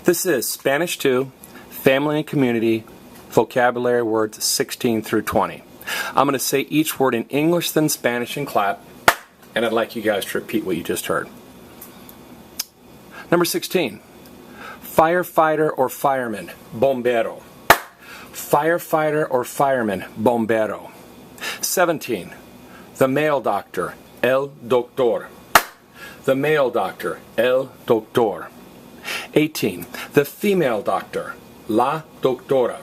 This is Spanish 2, Family and Community, Vocabulary Words 16 through 20. I'm going to say each word in English, then Spanish, and clap. And I'd like you guys to repeat what you just heard. Number 16. Firefighter or fireman, bombero. Firefighter or fireman, bombero. 17. The male doctor, el doctor. The male doctor, el doctor. 18. The female doctor, la doctora.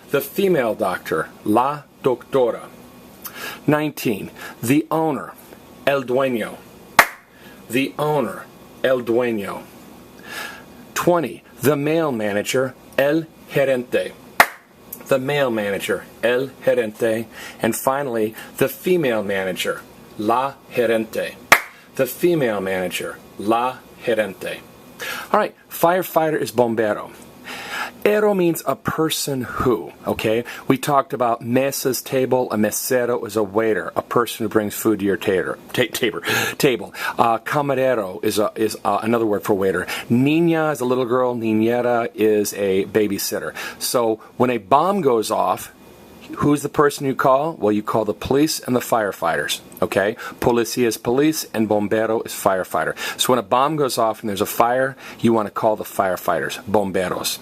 The female doctor, la doctora. 19. The owner, el dueño. The owner, el dueño. 20. The male manager, el gerente. The male manager, el gerente. And finally, the female manager, la gerente. The female manager, la gerente. All right, firefighter is bombero. Ero means a person who, okay? We talked about mesa's table. A mesero is a waiter, a person who brings food to your table. Camarero is another word for waiter. Niña is a little girl. Niñera is a babysitter. So when a bomb goes off, who's the person you call? Well, you call the police and the firefighters, okay? Policía is police and bombero is firefighter. So when a bomb goes off and there's a fire, you want to call the firefighters, bomberos.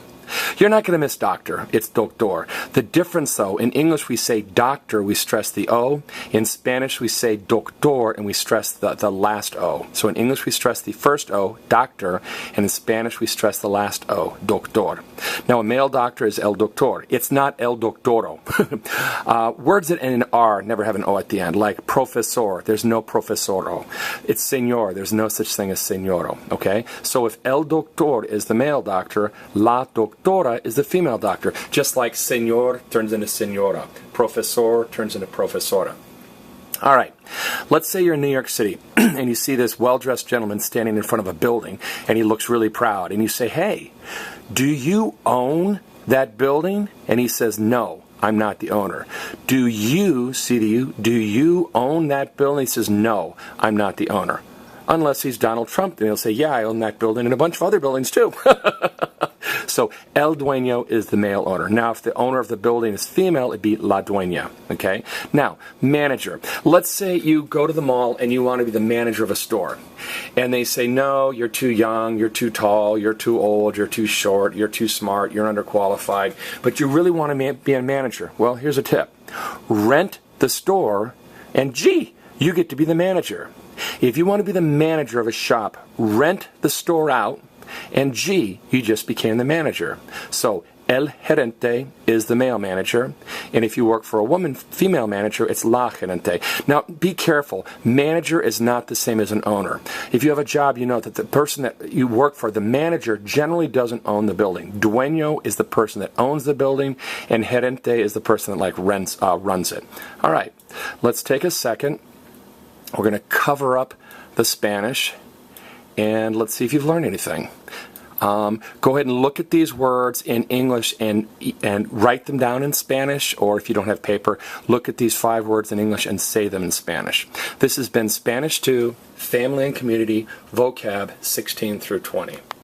You're not going to miss doctor. It's doctor. The difference, though, in English we say doctor, we stress the O. In Spanish we say doctor, and we stress the last O. So in English we stress the first O, doctor, and in Spanish we stress the last O, doctor. Now a male doctor is el doctor. It's not el doctoro. Words that end in R never have an O at the end, like profesor. There's no profesoro. It's señor. There's no such thing as señoro. Okay? So if el doctor is the male doctor, la doctora is the female doctor, just like señor turns into señora, profesor turns into profesora. All right, let's say you're in New York City and you see this well-dressed gentleman standing in front of a building and he looks really proud and you say, hey, do you own that building? And he says, no, I'm not the owner. Do you own that building? He says, no, I'm not the owner. Unless he's Donald Trump, then he'll say, yeah, I own that building and a bunch of other buildings too. So, el dueño is the male owner. Now, if the owner of the building is female, it'd be la dueña, okay? Now, manager. Let's say you go to the mall and you want to be the manager of a store. And they say, no, you're too young, you're too tall, you're too old, you're too short, you're too smart, you're underqualified, but you really want to be a manager. Well, here's a tip. Rent the store, and gee, you get to be the manager. If you want to be the manager of a shop, rent the store out, and gee, you just became the manager. So, el gerente is the male manager, and if you work for a female manager, it's la gerente. Now, be careful. Manager is not the same as an owner. If you have a job, you know that the person that you work for, the manager, generally doesn't own the building. Dueño is the person that owns the building, and gerente is the person that runs it. All right, let's take a second. We're going to cover up the Spanish, and let's see if you've learned anything. Go ahead and look at these words in English and write them down in Spanish, or if you don't have paper, look at these 5 words in English and say them in Spanish. This has been Spanish 2, Family and Community, Vocab 16 through 20.